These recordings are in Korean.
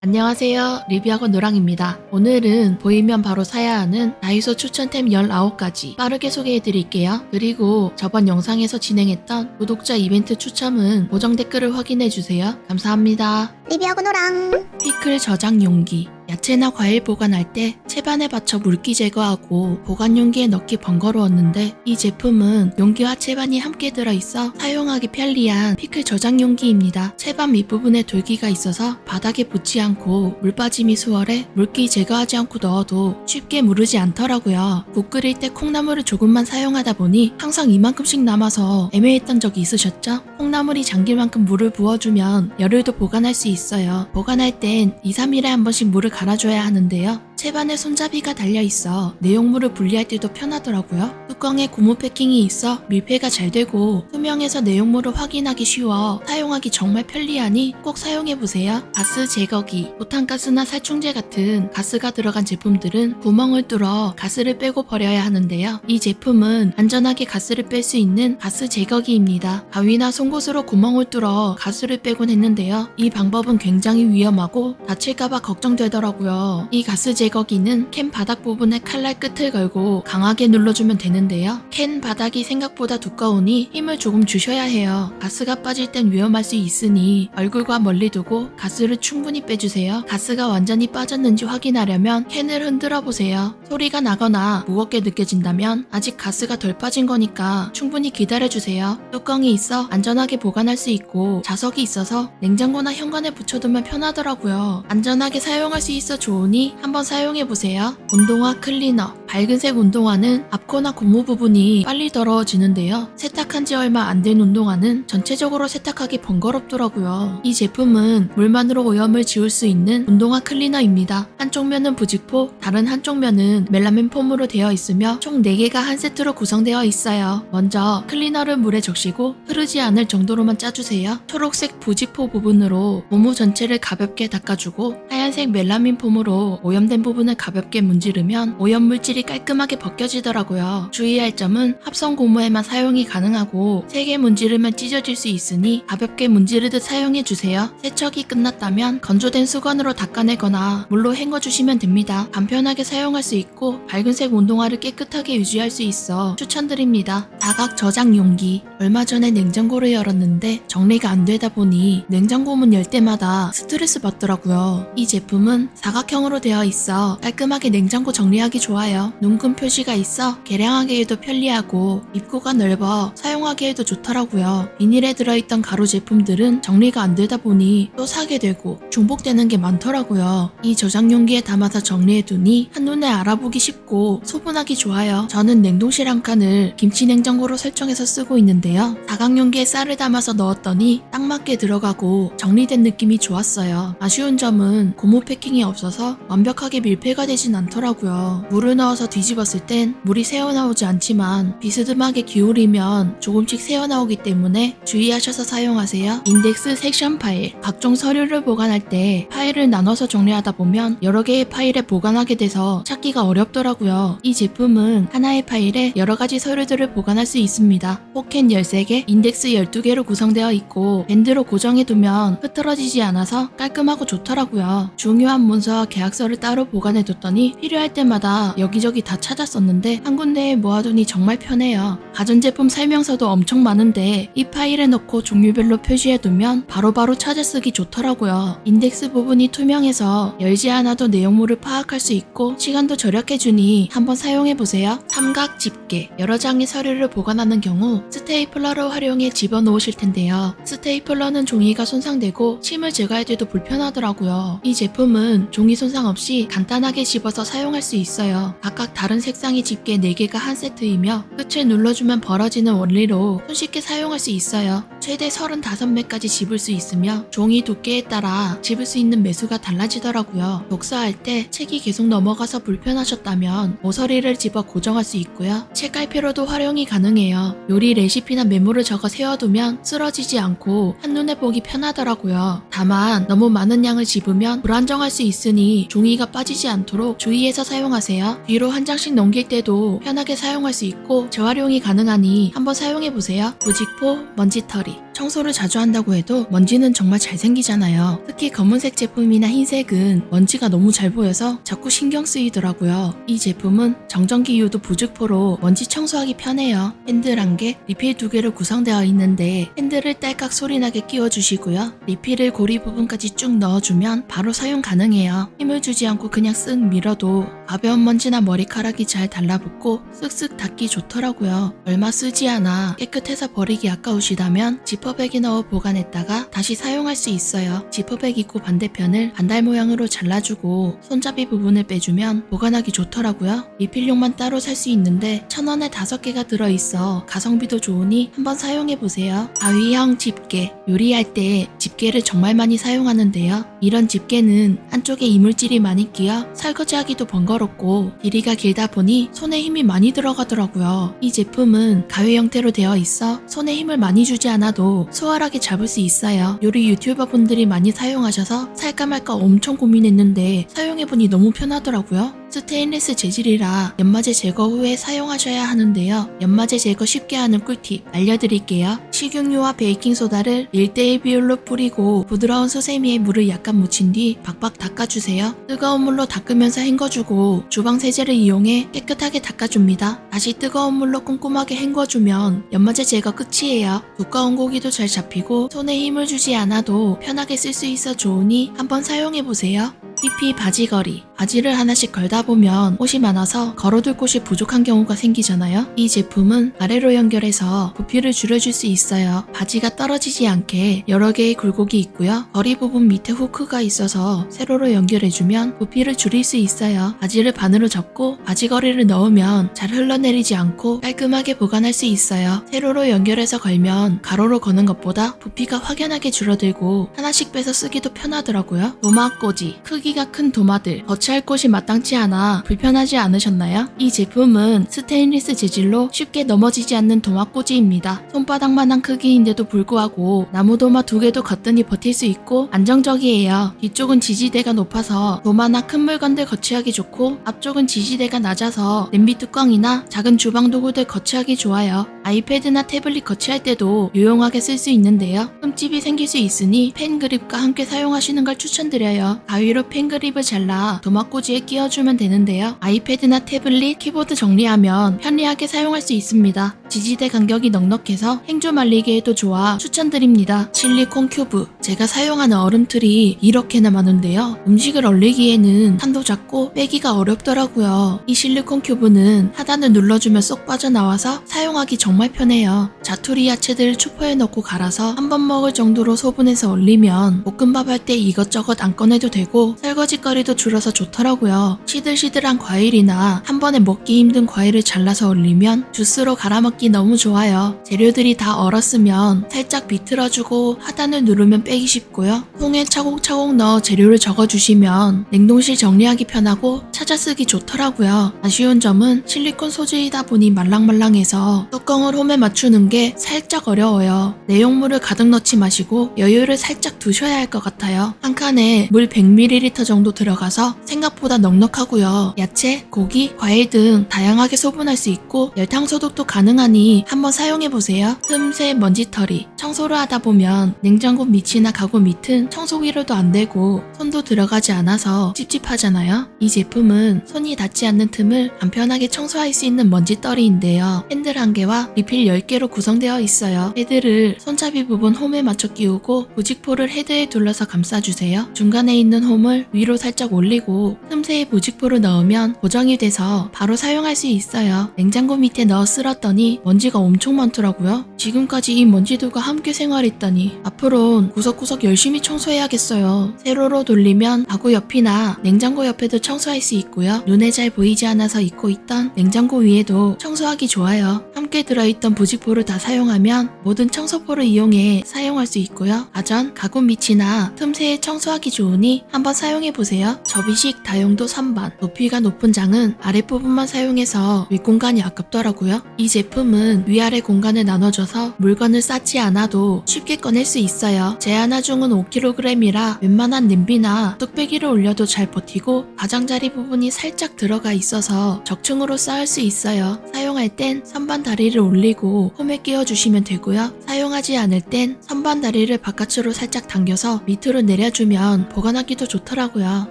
안녕하세요. 리뷰학원 노랑입니다. 오늘은 보이면 바로 사야 하는 다이소 추천템 19가지 빠르게 소개해드릴게요. 그리고 저번 영상에서 진행했던 구독자 이벤트 추첨은 고정 댓글을 확인해주세요. 감사합니다. 리뷰하고 노랑. 피클 저장 용기. 야채나 과일 보관할 때 채반에 받쳐 물기 제거하고 보관 용기에 넣기 번거로웠는데 이 제품은 용기와 채반이 함께 들어있어 사용하기 편리한 피클 저장 용기입니다. 채반 밑부분에 돌기가 있어서 바닥에 붙지 않고 물 빠짐이 수월해 물기 제거하지 않고 넣어도 쉽게 무르지 않더라고요. 국 끓일 때 콩나물을 조금만 사용하다 보니 항상 이만큼씩 남아서 애매했던 적이 있으셨죠? 콩나물이 잠길 만큼 물을 부어주면 열흘도 보관할 수 있어요. 보관할 땐 2-3일에 한 번씩 물을 갈아줘야 하는데요. 채반에 손잡이가 달려있어 내용물을 분리할 때도 편하더라고요. 뚜껑에 고무 패킹이 있어 밀폐가 잘 되고 투명해서 내용물을 확인하기 쉬워 사용하기 정말 편리하니 꼭 사용해보세요. 가스 제거기, 부탄가스나 살충제 같은 가스가 들어간 제품들은 구멍을 뚫어 가스를 빼고 버려야 하는데요. 이 제품은 안전하게 가스를 뺄 수 있는 가스 제거기입니다. 가위나 송곳으로 구멍을 뚫어 가스를 빼곤 했는데요. 이 방법은 굉장히 위험하고 다칠까봐 걱정되더라고요. 이 가스 제거기는 캔 바닥 부분에 칼날 끝을 걸고 강하게 눌러주면 되는데요. 캔 바닥이 생각보다 두꺼우니 힘을 조금 주셔야 해요. 가스가 빠질 땐 위험할 수 있으니 얼굴과 멀리 두고 가스를 충분히 빼주세요. 가스가 완전히 빠졌는지 확인하려면 캔을 흔들어 보세요. 소리가 나거나 무겁게 느껴진다면 아직 가스가 덜 빠진 거니까 충분히 기다려주세요. 뚜껑이 있어 안전하게 보관할 수 있고 자석이 있어서 냉장고나 현관에 붙여두면 편하더라고요. 안전하게 사용할 수 있어 좋으니 한번 사용해보세요. 운동화 클리너. 밝은색 운동화는 앞코나 고무 부분이 빨리 더러워지는데요. 세탁한 지 얼마 안 된 운동화는 전체적으로 세탁하기 번거롭더라고요. 이 제품은 물만으로 오염을 지울 수 있는 운동화 클리너입니다. 한쪽 면은 부직포, 다른 한쪽 면은 멜라민 폼으로 되어 있으며 총 4개가 한 세트로 구성되어 있어요. 먼저 클리너를 물에 적시고 흐르지 않을 정도로만 짜주세요. 초록색 부직포 부분으로 고무 전체를 가볍게 닦아주고 하얀색 멜라민 폼으로 오염된 부분을 가볍게 문지르면 오염 물질이 깔끔하게 벗겨지더라고요. 주의할 점은 합성 고무에만 사용이 가능하고 세게 문지르면 찢어질 수 있으니 가볍게 문지르듯 사용해주세요. 세척이 끝났다면 건조된 수건으로 닦아내거나 물로 헹궈주시면 됩니다. 간편하게 사용할 수 있고 밝은색 운동화를 깨끗하게 유지할 수 있어 추천드립니다. 사각 저장 용기. 얼마 전에 냉장고를 열었는데 정리가 안 되다 보니 냉장고 문 열 때마다 스트레스 받더라고요. 이 제품은 사각형으로 되어 있어 깔끔하게 냉장고 정리하기 좋아요. 눈금 표시가 있어 개량하게 해도 편리하고 입구가 넓어 사용하기 에도 좋더라고요. 비닐에 들어있던 가루 제품들은 정리가 안 되다 보니 또 사게 되고 중복되는 게 많더라고요. 이 저장 용기에 담아서 정리해두니 한눈에 알아보기 쉽고 소분하기 좋아요. 저는 냉동실 한 칸을 김치 냉장고로 설정해서 쓰고 있는데요. 사각 용기에 쌀을 담아서 넣었더니 딱 맞게 들어가고 정리된 느낌이 좋았어요. 아쉬운 점은 고무 패킹이 없어서 완벽하게 밀폐가 되진 않더라고요. 물을 넣어서 뒤집었을 땐 물이 새어나오지 않지만 비스듬하게 기울이면 조금씩 새어나오기 때문에 주의하셔서 사용하세요. 인덱스 섹션 파일. 각종 서류를 보관할 때 파일을 나눠서 정리하다 보면 여러 개의 파일에 보관하게 돼서 찾기가 어렵더라고요. 이 제품은 하나의 파일에 여러 가지 서류들을 보관할 수 있습니다. 포켓 13개, 인덱스 12개로 구성되어 있고 밴드로 고정해두면 흐트러지지 않아서 깔끔하고 좋더라고요. 중요한 문서와 계약서를 따로 보관해뒀더니 필요할 때마다 여기저기 다 찾았었는데 한 군데에 모아두니 정말 편해요. 가전제품 설명서도 엄청 많은데 이 파일에 넣고 종류별로 표시해두면 바로바로 찾아쓰기 좋더라고요. 인덱스 부분이 투명해서 열지 않아도 내용물을 파악할 수 있고 시간도 절약해주니 한번 사용해보세요. 삼각 집게. 여러 장의 서류를 보관하는 경우 스테이플러를 활용해 집어넣으실 텐데요. 스테이플러는 종이가 손상되고 침을 제거할 때도 불편하더라고요. 이 제품은 종이 손상 없이 간단하게 집어서 사용할 수 있어요. 각각 다른 색상의 집게 4개가 한 세트이며 끝을 눌러주면 벌어지는 원리로 손쉽게 사용할 수 있어요. 최대 35매까지 집을 수 있으며 종이 두께에 따라 집을 수 있는 매수가 달라지더라고요. 독서할 때 책이 계속 넘어가서 불편하셨다면 모서리를 집어 고정할 수 있고요. 책갈피로도 활용이 가능해요. 요리 레시피나 메모를 적어 세워두면 쓰러지지 않고 한눈에 보기 편하더라고요. 다만 너무 많은 양을 집으면 불안정할 수 있으니 종이가 빠지지 않도록 주의해서 사용하세요. 뒤로 한 장씩 넘길 때도 편하게 사용할 수 있고 재활용이 가능하니 한번 사용해보세요. 부직포, 먼지털이. 청소를 자주 한다고 해도 먼지는 정말 잘 생기잖아요. 특히 검은색 제품이나 흰색은 먼지가 너무 잘 보여서 자꾸 신경 쓰이더라고요. 이 제품은 정전기 이후도 부직포로 먼지 청소하기 편해요. 핸들 1개, 리필 2개로 구성되어 있는데 핸들을 딸깍 소리나게 끼워주시고요. 리필을 고리 부분까지 쭉 넣어주면 바로 사용 가능해요. 힘을 주지 않고 그냥 쓱 밀어도 가벼운 먼지나 머리카락이 잘 달라붙고 쓱쓱 닦기 좋더라고요. 얼마 쓰지 않아 깨끗해서 버리기 아까우시다면 지퍼백에 넣어 보관했다가 다시 사용할 수 있어요. 지퍼백 입구 반대편을 반달 모양으로 잘라주고 손잡이 부분을 빼주면 보관하기 좋더라고요. 리필용만 따로 살 수 있는데 1,000원에 5개가 들어있어 가성비도 좋으니 한번 사용해보세요. 가위형 집게, 요리할 때 집게를 정말 많이 사용하는데요. 이런 집게는 한쪽에 이물질이 많이 끼어 설거지하기도 번거롭고 길이가 길다 보니 손에 힘이 많이 들어가더라고요. 이 제품은 가위 형태로 되어 있어 손에 힘을 많이 주지 않아도 수월하게 잡을 수 있어요. 요리 유튜버 분들이 많이 사용하셔서 살까 말까 엄청 고민했는데 사용해보니 너무 편하더라고요. 스테인리스 재질이라 연마제 제거 후에 사용하셔야 하는데요. 연마제 제거 쉽게 하는 꿀팁 알려드릴게요. 식용유와 베이킹소다를 1:1 비율로 뿌리고 부드러운 수세미에 물을 약간 묻힌 뒤 박박 닦아주세요. 뜨거운 물로 닦으면서 헹궈주고 주방 세제를 이용해 깨끗하게 닦아줍니다. 다시 뜨거운 물로 꼼꼼하게 헹궈주면 연마제 제거 끝이에요. 두꺼운 고기도 잘 잡히고 손에 힘을 주지 않아도 편하게 쓸 수 있어 좋으니 한번 사용해보세요. PP 바지걸이. 바지를 하나씩 걸다 보면 옷이 많아서 걸어둘 곳이 부족한 경우가 생기잖아요. 이 제품은 아래로 연결해서 부피를 줄여줄 수 있어요. 바지가 떨어지지 않게 여러 개의 굴곡이 있고요. 거리 부분 밑에 후크가 있어서 세로로 연결해주면 부피를 줄일 수 있어요. 바지를 반으로 접고 바지걸이를 넣으면 잘 흘러내리지 않고 깔끔하게 보관할 수 있어요. 세로로 연결해서 걸면 가로로 거는 것보다 부피가 확연하게 줄어들고 하나씩 빼서 쓰기도 편하더라고요. 도마꽂이. 크기가 큰 도마들 거치할 곳이 마땅치 않아 불편하지 않으셨나요? 이 제품은 스테인리스 재질로 쉽게 넘어지지 않는 도마꽂이입니다. 손바닥만한 크기인데도 불구하고 나무 도마 2개도 거뜬히 버틸 수 있고 안정적이에요. 뒤쪽은 지지대가 높아서 도마나 큰 물건들 거치하기 좋고 앞쪽은 지지대가 낮아서 냄비 뚜껑이나 작은 주방 도구들 거치하기 좋아요. 아이패드나 태블릿 거치할 때도 유용하게 쓸 수 있는데요. 흠집이 생길 수 있으니 펜 그립과 함께 사용하시는 걸 추천드려요. 가위로 펜 그립을 잘라 도마꽂이에 끼워주면 되는데요. 아이패드나 태블릿, 키보드 정리하면 편리하게 사용할 수 있습니다. 지지대 간격이 넉넉해서 행주 말리기에도 좋아 추천드립니다. 실리콘 큐브. 제가 사용하는 얼음틀이 이렇게나 많은데요. 음식을 얼리기에는 탄도 작고 빼기가 어렵더라고요. 이 실리콘 큐브는 하단을 눌러주면 쏙 빠져나와서 사용하기 정말 편해요. 자투리 야채들을 초포에 넣고 갈아서 한 번 먹을 정도로 소분해서 얼리면 볶음밥 할 때 이것저것 안 꺼내도 되고 설거지거리도 줄어서 좋더라고요. 시들시들한 과일이나 한 번에 먹기 힘든 과일을 잘라서 얼리면 주스로 갈아먹기 너무 좋아요. 재료들이 다 얼었으면 살짝 비틀어주고 하단을 누르면 빼기 쉽고요. 통에 차곡차곡 넣어 재료를 적어주시면 냉동실 정리하기 편하고 찾아 쓰기 좋더라고요. 아쉬운 점은 실리콘 소재이다 보니 말랑말랑해서 뚜껑을 홈에 맞추는 게 살짝 어려워요. 내용물을 가득 넣지 마시고 여유를 살짝 두셔야 할 것 같아요. 한 칸에 물 100ml 정도 들어가서 생각보다 넉넉하고요. 야채, 고기, 과일 등 다양하게 소분할 수 있고 열탕 소독도 가능하니 한번 사용해보세요. 틈새, 먼지털이. 청소를 하다 보면 냉장고 밑이나 가구 밑은 청소기로도 안 되고 손도 들어가지 않아서 찝찝하잖아요. 이 제품은 손이 닿지 않는 틈을 간편하게 청소할 수 있는 먼지떨이인데요. 핸들 1개와 리필 10개로 구성되어 있어요. 헤드를 손잡이 부분 홈에 맞춰 끼우고 부직포를 헤드에 둘러서 감싸주세요. 중간에 있는 홈을 위로 살짝 올리고 틈새에 부직포를 넣으면 고정이 돼서 바로 사용할 수 있어요. 냉장고 밑에 넣어 쓸었더니 먼지가 엄청 많더라고요. 지금까지 이 먼지들과 함께 생활했다니 앞으로는 구석구석 열심히 청소해야겠어요. 세로로 돌리면 가구 옆이나 냉장고 옆에도 청소할 수 있고요. 눈에 잘 보이지 않아서 잊고 있던 냉장고 위에도 청소하기 좋아요. 함께 들어있던 부직포를 다 사용하면 모든 청소포를 이용해 사용할 수 있고요. 가전, 가구 밑이나 틈새에 청소하기 좋으니 한번 사용해보세요. 접이식 다용도 선반. 높이가 높은 장은 아랫부분만 사용해서 윗공간이 아깝더라고요. 이 제품은 위아래 공간을 나눠줘서 물건을 쌓지 않아도 쉽게 꺼낼 수 있어요. 제 하나 중은 5kg이라 웬만한 냄비나 뚝배기를 올려도 잘 버티고 가장자리 부분이 살짝 들어가 있어서 적층으로 쌓을 수 있어요. 사용할 땐 선반 다리를 올리고 홈에 끼워주시면 되고요. 사용할 사용하지 않을 땐 선반 다리를 바깥으로 살짝 당겨서 밑으로 내려주면 보관하기도 좋더라고요.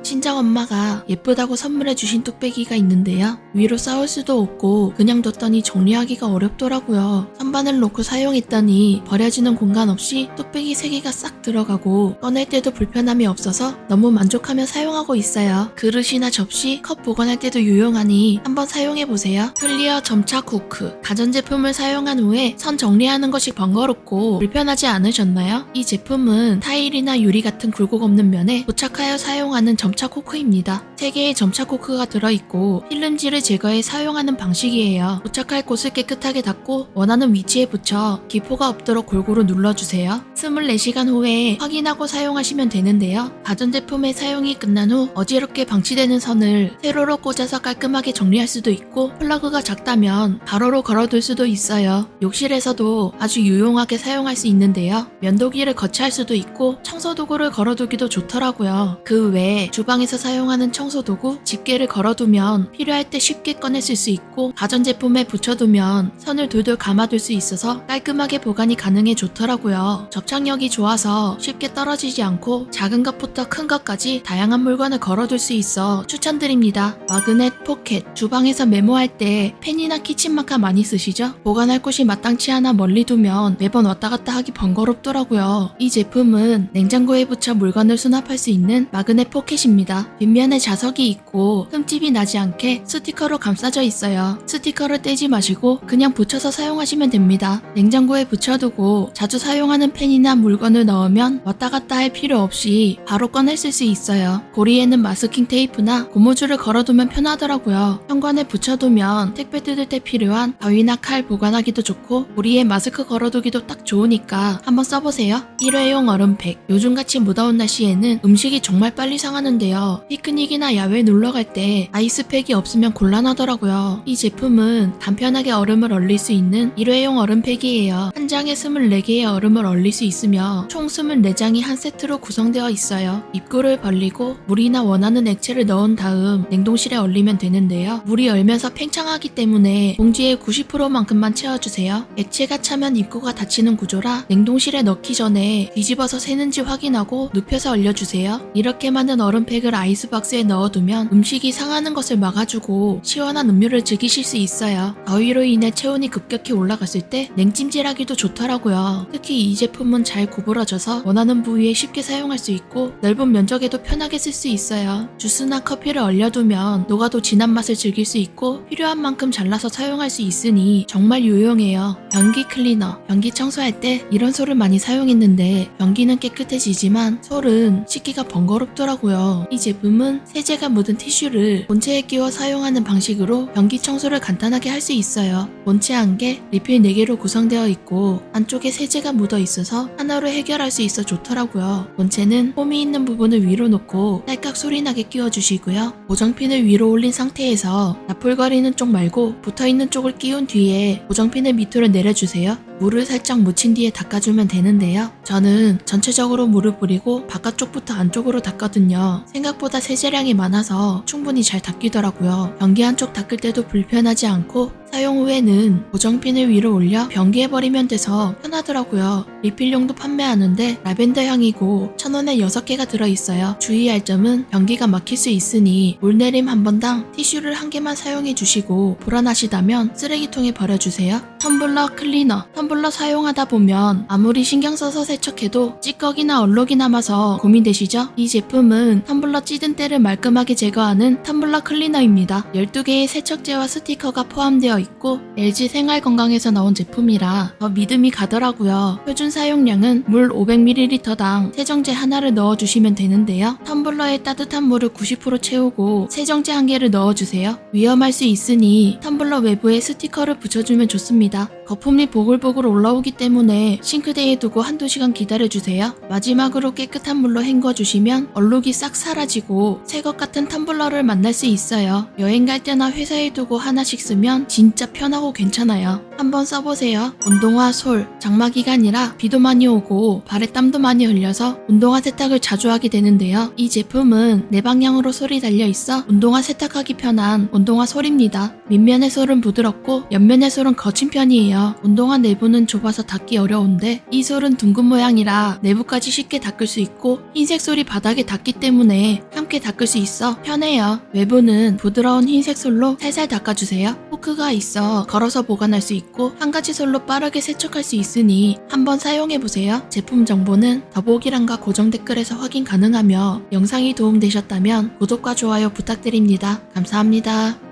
친정엄마가 예쁘다고 선물해주신 뚝배기가 있는데요. 위로 쌓을 수도 없고 그냥 뒀더니 정리하기가 어렵더라고요. 선반을 놓고 사용했더니 버려지는 공간 없이 뚝배기 3개가 싹 들어가고 꺼낼 때도 불편함이 없어서 너무 만족하며 사용하고 있어요. 그릇이나 접시, 컵 보관할 때도 유용하니 한번 사용해보세요. 클리어 점차 쿠크. 가전제품을 사용한 후에 선 정리하는 것이 번거롭고 불편하지 않으셨나요? 이 제품은 타일이나 유리 같은 굴곡 없는 면에 부착하여 사용하는 점차 코크입니다. 3개의 점차 코크가 들어있고 필름지를 제거해 사용하는 방식이에요. 부착할 곳을 깨끗하게 닦고 원하는 위치에 붙여 기포가 없도록 골고루 눌러주세요. 24시간 후에 확인하고 사용하시면 되는데요. 가전제품의 사용이 끝난 후 어지럽게 방치되는 선을 세로로 꽂아서 깔끔하게 정리할 수도 있고 플러그가 작다면 가로로 걸어둘 수도 있어요. 욕실에서도 아주 유용하게 사용할 수 있는데요. 면도기를 거치할 수도 있고 청소도구를 걸어두기도 좋더라고요. 그 외에 주방에서 사용하는 청소도구, 집게를 걸어두면 필요할 때 쉽게 꺼냈을 수 있고 가전제품에 붙여두면 선을 돌돌 감아둘 수 있어서 깔끔하게 보관이 가능해 좋더라고요. 접착력이 좋아서 쉽게 떨어지지 않고 작은 것부터 큰 것까지 다양한 물건을 걸어둘 수 있어 추천드립니다. 마그넷 포켓. 주방에서 메모할 때 펜이나 키친마카 많이 쓰시죠? 보관할 곳이 마땅치 않아 멀리 두면 매번 왔다 갔다 하기 번거롭더라고요. 이 제품은 냉장고에 붙여 물건을 수납할 수 있는 마그넷 포켓입니다. 뒷면에 자석이 있고 흠집이 나지 않게 스티커로 감싸져 있어요. 스티커를 떼지 마시고 그냥 붙여서 사용하시면 됩니다. 냉장고에 붙여두고 자주 사용하는 펜이나 물건을 넣으면 왔다 갔다 할 필요 없이 바로 꺼냈을 수 있어요. 고리에는 마스킹 테이프나 고무줄을 걸어두면 편하더라고요. 현관에 붙여두면 택배 뜯을 때 필요한 가위나 칼 보관하기도 좋고 고리에 마스크 걸어두기도 딱 좋으니까 한번 써보세요. 일회용 얼음팩. 요즘같이 무더운 날씨에는 음식이 정말 빨리 상하는데요. 피크닉이나 야외 놀러갈 때 아이스팩이 없으면 곤란하더라고요. 이 제품은 간편하게 얼음을 얼릴 수 있는 일회용 얼음팩이에요. 한 장에 24개의 얼음을 얼릴 수 있으며 총 24장이 한 세트로 구성되어 있어요. 입구를 벌리고 물이나 원하는 액체를 넣은 다음 냉동실에 얼리면 되는데요. 물이 얼면서 팽창하기 때문에 봉지의 90%만큼만 채워주세요. 액체가 차면 입구가 닫히는 구조라 냉동실에 넣기 전에 뒤집어서 새는지 확인하고 눕혀서 얼려주세요. 이렇게 만든 얼음팩을 아이스박스에 넣어두면 음식이 상하는 것을 막아주고 시원한 음료를 즐기실 수 있어요. 더위로 인해 체온이 급격히 올라갔을 때 냉찜질하기도 좋더라고요. 특히 이 제품은 잘 구부러져서 원하는 부위에 쉽게 사용할 수 있고 넓은 면적에도 편하게 쓸 수 있어요. 주스나 커피를 얼려두면 녹아도 진한 맛을 즐길 수 있고 필요한 만큼 잘라서 사용할 수 있으니 정말 유용해요. 변기 클리너. 변기 청소할 때 이런 솔을 많이 사용했는데 변기는 깨끗해지지만 솔은 씻기가 번거롭더라고요. 이 제품은 세제가 묻은 티슈를 본체에 끼워 사용하는 방식으로 변기 청소를 간단하게 할 수 있어요. 본체 1개, 리필 4개로 구성되어 있고 안쪽에 세제가 묻어 있어서 하나로 해결할 수 있어 좋더라고요. 본체는 홈이 있는 부분을 위로 놓고 딸깍 소리 나게 끼워주시고요. 고정핀을 위로 올린 상태에서 나풀거리는 쪽 말고 붙어있는 쪽을 끼운 뒤에 고정핀을 밑으로 내려주세요. 물을 살짝 묻힌 뒤에 닦아주면 되는데요. 저는 전체적으로 물을 뿌리고 바깥쪽부터 안쪽으로 닦거든요. 생각보다 세제량이 많아서 충분히 잘 닦이더라고요. 변기 한쪽 닦을 때도 불편하지 않고 사용 후에는 고정핀을 위로 올려 변기에 버리면 돼서 편하더라고요. 리필용도 판매하는데 라벤더 향이고 1,000원에 6개가 들어있어요. 주의할 점은 변기가 막힐 수 있으니 물내림 한 번당 티슈를 1개만 사용해 주시고 불안하시다면 쓰레기통에 버려주세요. 텀블러 클리너. 텀블러 사용하다 보면 아무리 신경 써서 세척해도 찌꺼기나 얼룩이 남아서 고민되시죠? 이 제품은 텀블러 찌든 때를 말끔하게 제거하는 텀블러 클리너입니다. 12개의 세척제와 스티커가 포함되어 있고 LG 생활건강에서 나온 제품이라 더 믿음이 가더라고요. 표준 사용량은 물 500ml당 세정제 하나를 넣어주시면 되는데요. 텀블러에 따뜻한 물을 90% 채우고 세정제 1개를 넣어주세요. 위험할 수 있으니 텀블러 외부에 스티커를 붙여주면 좋습니다. 거품이 보글보글 올라오기 때문에 싱크대에 두고 한두 시간 기다려주세요. 마지막으로 깨끗한 물로 헹궈주시면 얼룩이 싹 사라지고 새 것 같은 텀블러를 만날 수 있어요. 여행 갈 때나 회사에 두고 하나씩 쓰면 진짜 편하고 괜찮아요. 한번 써보세요. 운동화 솔, 장마 기간이라 비도 많이 오고 발에 땀도 많이 흘려서 운동화 세탁을 자주 하게 되는데요. 이 제품은 네 방향으로 솔이 달려있어 운동화 세탁하기 편한 운동화 솔입니다. 밑면의 솔은 부드럽고 옆면의 솔은 거친 편이에요. 운동화 내부는 좁아서 닦기 어려운데 이 솔은 둥근 모양이라 내부까지 쉽게 닦을 수 있고 흰색 솔이 바닥에 닿기 때문에 함께 닦을 수 있어 편해요. 외부는 부드러운 흰색 솔로 살살 닦아주세요. 후크가 있어 걸어서 보관할 수 있고 한 가지 솔로 빠르게 세척할 수 있으니 한번 사용해보세요. 제품 정보는 더보기란과 고정 댓글에서 확인 가능하며 영상이 도움되셨다면 구독과 좋아요 부탁드립니다. 감사합니다.